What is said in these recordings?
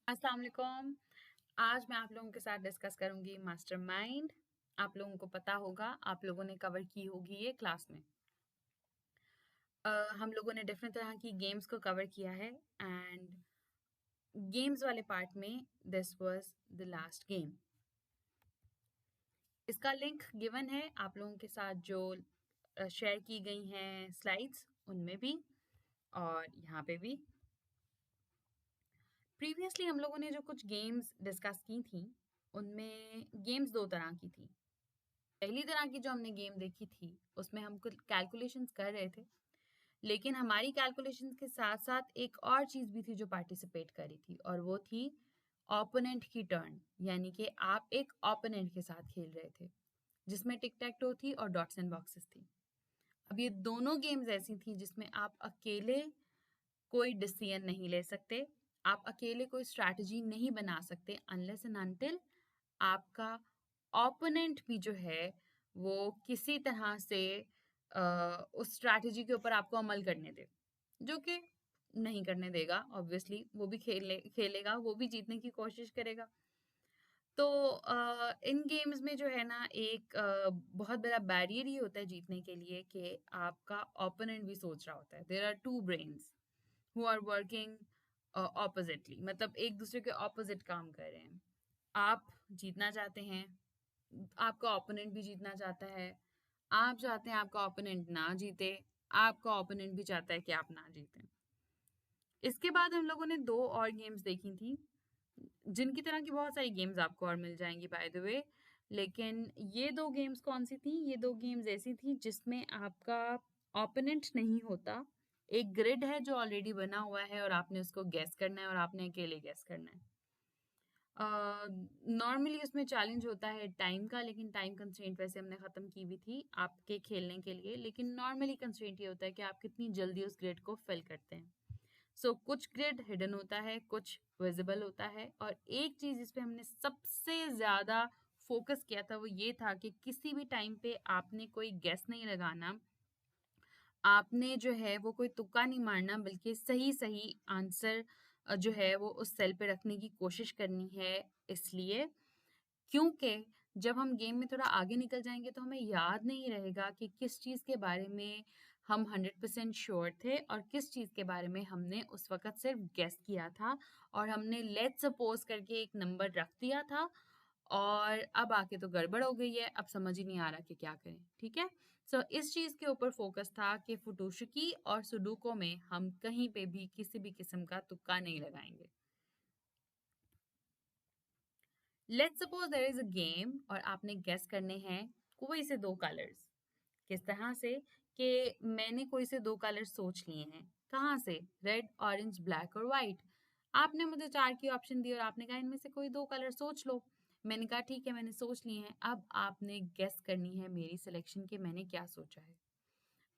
अस्सलाम वालेकुम। आज मैं आप लोगों के साथ डिस्कस करूंगी मास्टरमाइंड। आप लोगों को पता होगा, आप लोगों ने कवर की होगी ये क्लास में। हम लोगों ने डिफरेंट तरह की गेम्स को कवर किया है एंड गेम्स वाले पार्ट में this was the last game. इसका लिंक गिवन है आप लोगों के साथ जो शेयर की गई हैं स्लाइड्स, उनमें भी और यहाँ पे भी। प्रीवियसली हम लोगों ने जो कुछ गेम्स डिस्कस की थी, उनमें गेम्स दो तरह की थी। पहली तरह की जो हमने गेम देखी थी, उसमें हम कुछ कैलकुलेशंस कर रहे थे, लेकिन हमारी कैलकुलेशंस के साथ साथ एक और चीज़ भी थी जो पार्टिसिपेट कर रही थी, और वो थी ओपोनेंट की टर्न। यानी कि आप एक ओपोनेंट के साथ खेल रहे थे, जिसमें टिक टैक टो थी और डॉट्स एंड बॉक्सेस थी। अब ये दोनों गेम्स ऐसी थी जिसमें आप अकेले कोई डिसीजन नहीं ले सकते, आप अकेले कोई स्ट्रैटेजी नहीं बना सकते अनलेस एंड अनटिल आपका ओपोनेंट भी जो है वो किसी तरह से उस स्ट्रैटेजी के ऊपर आपको अमल करने दे, जो कि नहीं करने देगा। ऑब्वियसली वो भी खेलेगा, वो भी जीतने की कोशिश करेगा। तो इन गेम्स में जो है ना, एक बहुत बड़ा बैरियर ये होता है जीतने के लिए कि आपका ओपोनेंट भी सोच रहा होता है। There are two brains who are working oppositely, मतलब एक दूसरे के ऑपोजिट काम कर रहे हैं। आप जीतना चाहते हैं, आपका ओपोनेंट भी जीतना चाहता है, आप चाहते हैं आपका ओपोनेंट ना जीते, आपका ओपोनेंट भी चाहता है कि आप ना जीतें। इसके बाद हम लोगों ने दो और गेम्स देखी थी, जिनकी तरह की बहुत सारी गेम्स आपको और मिल जाएंगी बाय द वे। लेकिन ये दो गेम्स कौन सी थी? ये दो गेम्स ऐसी थी जिसमें आपका ओपोनेंट नहीं होता, एक ग्रिड है जो ऑलरेडी बना हुआ है और आपने उसको गैस करना है और आपने अकेले गैस करना है। नॉर्मली उसमें चैलेंज होता है टाइम का, लेकिन टाइम कंस्ट्रेंट वैसे हमने ख़त्म की हुई थी आपके खेलने के लिए। लेकिन नॉर्मली कंस्ट्रेंट ये होता है कि आप कितनी जल्दी उस ग्रिड को फिल करते हैं। सो कुछ ग्रिड हिडन होता है, कुछ विजिबल होता है, और एक चीज़ इस पे हमने सबसे ज़्यादा फोकस किया था वो ये था कि किसी भी टाइम पे आपने कोई गेस नहीं लगाना, आपने जो है वो कोई तुक्का नहीं मारना, बल्कि सही सही आंसर जो है वो उस सेल पे रखने की कोशिश करनी है। इसलिए क्योंकि जब हम गेम में थोड़ा आगे निकल जाएंगे तो हमें याद नहीं रहेगा कि किस चीज़ के बारे में हम 100% श्योर थे और किस चीज़ के बारे में हमने उस वक़्त सिर्फ गेस किया था और हमने लेट्स सपोज करके एक नंबर रख दिया था, और अब आके तो गड़बड़ हो गई है, अब समझ ही नहीं आ रहा कि क्या करें। ठीक है? सो इस चीज़ के ऊपर फोकस था कि फुटोशुकी और सुडोकू में हम कहीं पे भी किसी भी किस्म का तुक्का नहीं लगाएंगे। Let's suppose there is a game और आपने गेस करने हैं कोई से दो कलर्स। किस तरह से? कि मैंने कोई से दो कलर्स सोच लिए हैं। कहाँ से? रेड, ऑरेंज, ब्लैक और वाइट। आपने मुझे चार की ऑप्शन दी और आपने कहा इनमें से कोई दो कलर सोच लो। मैंने कहा ठीक है, मैंने सोच लिए हैं। अब आपने गेस करनी है मेरी सिलेक्शन के मैंने क्या सोचा है।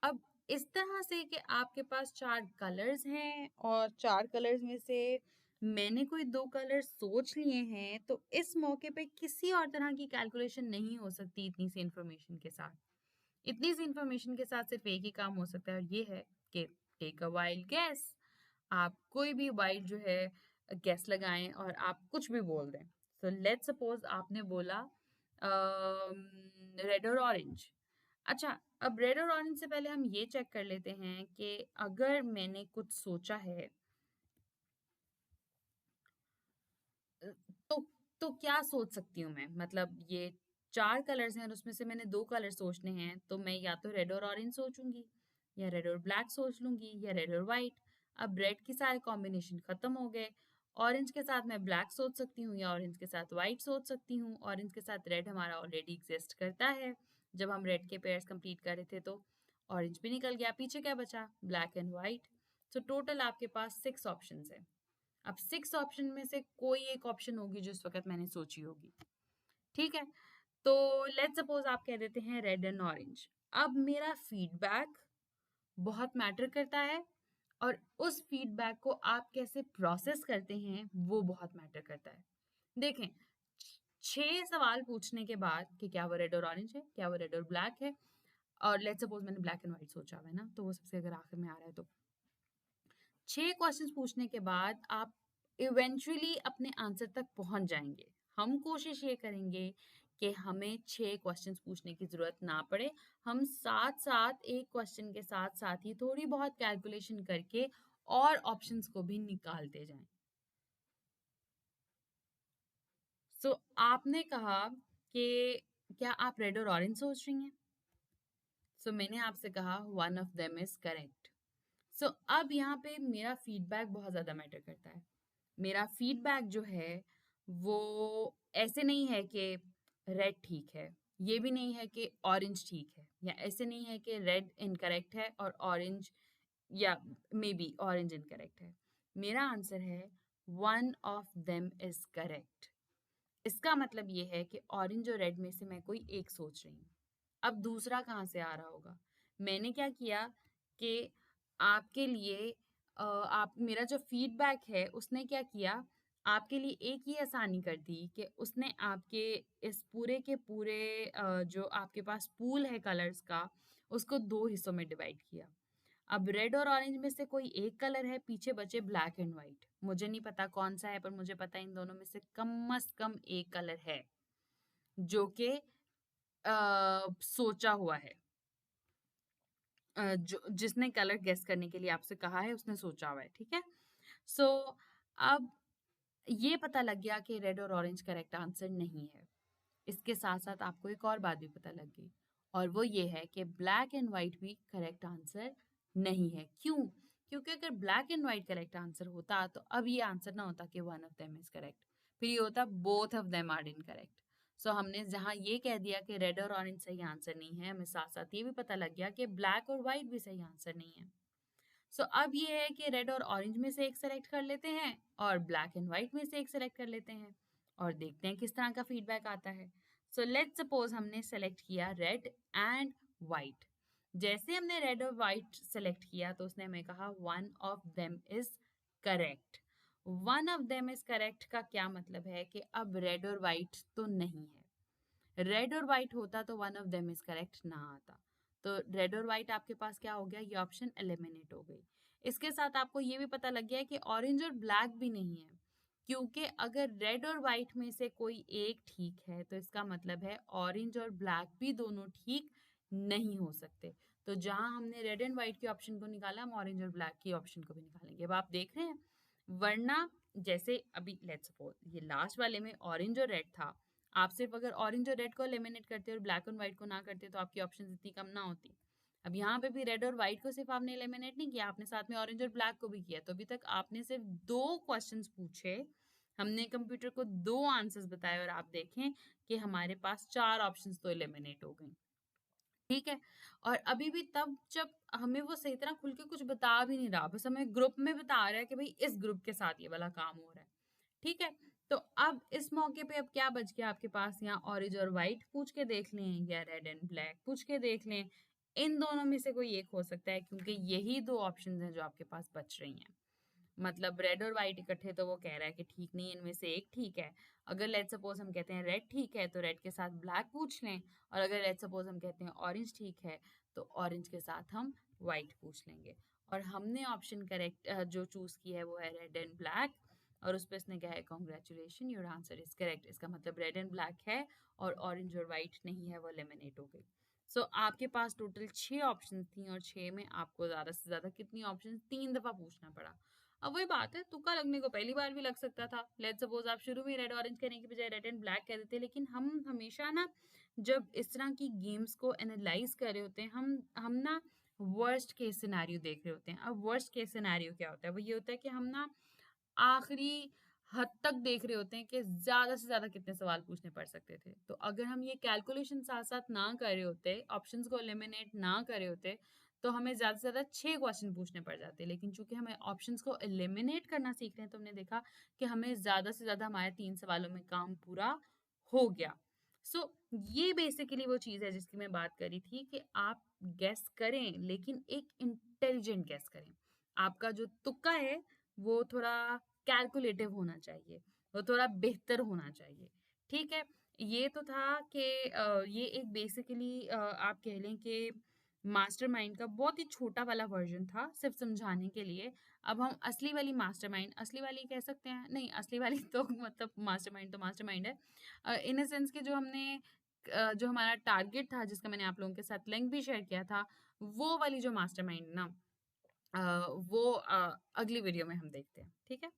अब इस तरह से कि आपके पास चार कलर्स हैं और चार कलर्स में से मैंने कोई दो कलर सोच लिए हैं, तो इस मौके पे किसी और तरह की कैलकुलेशन नहीं हो सकती इतनी सी इंफॉर्मेशन के साथ। इतनी सी इंफॉर्मेशन के साथ सिर्फ एक ही काम हो सकता है, और ये है कि टेक अ वाइल्ड गैस। आप कोई भी वाइल्ड जो है गैस लगाएं और आप कुछ भी बोल दें। सो लेट्स सपोज आपने बोला रेड और ऑरेंज। अच्छा, अब रेड और ऑरेंज से पहले हम ये चेक कर लेते हैं कि अगर मैंने कुछ सोचा है तो तो क्या सोच सकती हूँ मैं? मतलब ये चार कलर्स हैं और उसमें से मैंने दो कलर सोचने हैं, तो मैं या तो रेड और ऑरेंज सोचूंगी, या रेड और ब्लैक सोच लूंगी, या रेड और वाइट। अब रेड के सारे कॉम्बिनेशन खत्म हो गए। ऑरेंज के साथ मैं ब्लैक सोच सकती हूँ या ऑरेंज के साथ वाइट सोच सकती हूँ। ऑरेंज के साथ रेड हमारा ऑलरेडी एग्जिस्ट करता है, जब हम रेड के पेयर्स कंप्लीट कर रहे थे तो ऑरेंज भी निकल गया, पीछे क्या बचा? Black and white. So total आपके पास 6 ऑप्शंस है। अब 6 ऑप्शन में से कोई एक ऑप्शन होगी जो इस वक्त मैंने सोची होगी। ठीक है? तो लेट्स सपोज आप कह देते हैं रेड एंड ऑरेंज। अब मेरा फीडबैक बहुत मैटर करता है, और उस फीडबैक को आप कैसे प्रोसेस करते हैं वो बहुत मैटर करता है। देखें, 6 सवाल पूछने के बाद कि क्या वो रेड और ऑरेंज है, क्या वो रेड और ब्लैक है, और लेट्स सपोज मैंने ब्लैक एंड व्हाइट सोचा हुआ है ना, तो वो सबसे अगर आखिर में आ रहा है तो 6 क्वेश्चंस पूछने के बाद आप इवेंचुअली अपने आंसर तक पहुंच जाएंगे। हम कोशिश ये करेंगे कि हमें 6 क्वेश्चंस पूछने की जरूरत ना पड़े, हम साथ साथ एक क्वेश्चन के साथ साथ ही थोड़ी बहुत कैलकुलेशन करके और ऑप्शंस को भी निकालते जाएं। सो आपने कहा कि क्या आप रेड और ऑरेंज सोच रही हैं? सो मैंने आपसे कहा one of them is correct. So अब यहाँ पे मेरा फीडबैक बहुत ज्यादा मैटर करता है। मेरा फीडबैक जो है वो ऐसे नहीं है कि रेड ठीक है, ये भी नहीं है कि ऑरेंज ठीक है, या ऐसे नहीं है कि रेड इनकरेक्ट है और ऑरेंज, या मे बी ऑरेंज इनकरेक्ट है। मेरा आंसर है one of them is correct. इसका मतलब ये है कि ऑरेंज और रेड में से मैं कोई एक सोच रही हूँ। अब दूसरा कहाँ से आ रहा होगा? मैंने क्या किया कि आपके लिए आप मेरा जो फीडबैक है उसने क्या किया, आपके लिए एक ही आसानी कर दी कि उसने आपके इस पूरे के पूरे जो आपके पास पूल है कलर्स का, उसको 2 हिस्सों में डिवाइड किया। अब रेड और ऑरेंज में से कोई एक कलर है, पीछे बचे ब्लैक एंड व्हाइट। मुझे नहीं पता कौन सा है, पर मुझे पता है इन दोनों में से कम से कम एक कलर है जो कि सोचा हुआ है। जो जिसने कलर गेस करने के लिए आपसे कहा है उसने सोचा हुआ है, ठीक है। सो अब ये पता लग गया कि रेड और ऑरेंज करेक्ट आंसर नहीं है। इसके साथ साथ आपको एक और बात भी पता लग गई, और वो ये है कि ब्लैक एंड व्हाइट भी करेक्ट आंसर नहीं है। क्यों? क्योंकि अगर black and white correct answer होता तो अब ये आंसर ना होता कि one of them is correct, फिर ये होता both of them are incorrect. So हमने जहाँ ये कह दिया कि रेड और ऑरेंज सही आंसर नहीं है, हमें साथ साथ ये भी पता लग गया कि ब्लैक और व्हाइट भी सही आंसर नहीं है। सो अब ये है कि रेड और ऑरेंज में से एक सेलेक्ट कर लेते हैं और ब्लैक एंड व्हाइट में से एक सेलेक्ट कर लेते हैं, और देखते हैं किस तरह का फीडबैक आता है। सो लेट्स सपोज हमने सेलेक्ट किया रेड एंड व्हाइट। जैसे हमने रेड और व्हाइट सेलेक्ट किया तो उसने हमें कहा one of them is correct. One of them is correct का क्या मतलब है कि अब रेड और व्हाइट तो नहीं है। रेड और व्हाइट होता तो one of them is correct ना आता। तो रेड और व्हाइट आपके पास क्या हो गया, ये ऑप्शन एलिमिनेट हो गई। इसके साथ आपको ये भी पता लग गया है कि ऑरेंज और ब्लैक भी नहीं है, क्योंकि अगर रेड और व्हाइट में से कोई एक ठीक है तो इसका मतलब है ऑरेंज और ब्लैक भी दोनों ठीक नहीं हो सकते। तो जहां हमने रेड एंड व्हाइट के ऑप्शन को निकाला, हम ऑरेंज और ब्लैक के ऑप्शन को भी निकालेंगे। अब आप देख रहे हैं, वरना जैसे अभी लेट्स सपोज ये लास्ट वाले में ऑरेंज और रेड था, आप सिर्फ अगर ऑरेंज और रेड को एलिमिनेट करते और ब्लैक एंड व्हाइट को ना करते तो आपकी ऑप्शन इतनी कम ना होती। अब यहाँ पे भी रेड और व्हाइट को सिर्फ आपने एलिमिनेट नहीं किया, आपने साथ में ऑरेंज और ब्लैक को भी किया। तो अभी तक आपने सिर्फ 2 क्वेश्चंस पूछे, हमने कंप्यूटर को 2 आंसर्स बताए, और आप देखें कि हमारे पास 4 ऑप्शंस तो एलिमिनेट हो गई। ठीक है। और अभी भी तब जब हमें वो सही तरह खुल के कुछ बता भी नहीं रहा, बस हमें ग्रुप में बता रहा है कि भाई इस ग्रुप के साथ ये वाला काम हो रहा है। ठीक है। तो अब इस मौके पे अब क्या बच गया आपके पास, यहाँ ऑरेंज और व्हाइट पूछ के देख लें या रेड एंड ब्लैक पूछ के देख लें। इन दोनों में से कोई एक हो सकता है, क्योंकि यही 2 ऑप्शंस हैं जो आपके पास बच रही हैं। मतलब रेड और व्हाइट इकट्ठे तो वो कह रहा है कि ठीक नहीं, इनमें से एक ठीक है। अगर लेट्स सपोज हम कहते हैं रेड ठीक है तो रेड के साथ ब्लैक पूछ लें, और अगर लेट्स सपोज हम कहते हैं ऑरेंज ठीक है तो ऑरेंज के साथ हम व्हाइट पूछ लेंगे। और हमने ऑप्शन करेक्ट जो चूज की है वो है रेड एंड ब्लैक, और उस पर इसने कहा है congratulation your answer is correct. इसका मतलब रेड एंड ब्लैक है और ऑरेंज और व्हाइट नहीं है, वो एलिमिनेट हो गई। सो आपके पास टोटल 6 ऑप्शन थी, और 6 में आपको ज्यादा से ज्यादा कितनी ऑप्शन, 3 दफा पूछना पड़ा। अब वही बात है, तुक्का लगने को पहली बार भी लग सकता था। लेट्स सपोज आप शुरू में रेड ऑरेंज कहने की बजाय रेड एंड ब्लैक कह देते, लेकिन हम हमेशा ना जब इस तरह की गेम्स को एनालाइज कर रहे होते हैं, हम ना वर्स्ट केस सिनेरियो देख रहे होते हैं। अब वर्स्ट केस सिनेरियो क्या होता है, वो ये होता है कि हम ना आखिरी हद तक देख रहे होते हैं कि ज्यादा से ज्यादा कितने सवाल पूछने पड़ सकते थे। तो अगर हम ये कैलकुलेशन साथ साथ ना कर रहे होते, ऑप्शंस को एलिमिनेट ना कर रहे होते, तो हमें ज्यादा से ज्यादा 6 क्वेश्चन पूछने पड़ जाते। लेकिन चूंकि हमें ऑप्शंस को एलिमिनेट करना सीख रहे हैं, तो हमने देखा कि हमें ज्यादा से ज्यादा हमारे 3 सवालों में काम पूरा हो गया। सो ये बेसिकली वो चीज है जिसकी मैं बात करी थी कि आप गेस करें, लेकिन एक इंटेलिजेंट गेस करें। आपका जो तुक्का है वो थोड़ा कैलकुलेटिव होना चाहिए, वो थोड़ा बेहतर होना चाहिए। ठीक है। ये तो था कि ये एक बेसिकली आप कह लें कि मास्टरमाइंड का बहुत ही छोटा वाला वर्जन था, सिर्फ समझाने के लिए। अब हम असली वाली मास्टरमाइंड, असली वाली कह सकते हैं नहीं, असली वाली तो मतलब मास्टरमाइंड तो मास्टरमाइंड है इन अ सेंस कि जो हमने जो हमारा टारगेट था जिसका मैंने आप लोगों के साथ लिंक भी शेयर किया था, वो वाली जो मास्टरमाइंड ना वो अगली वीडियो में हम देखते हैं, ठीक है?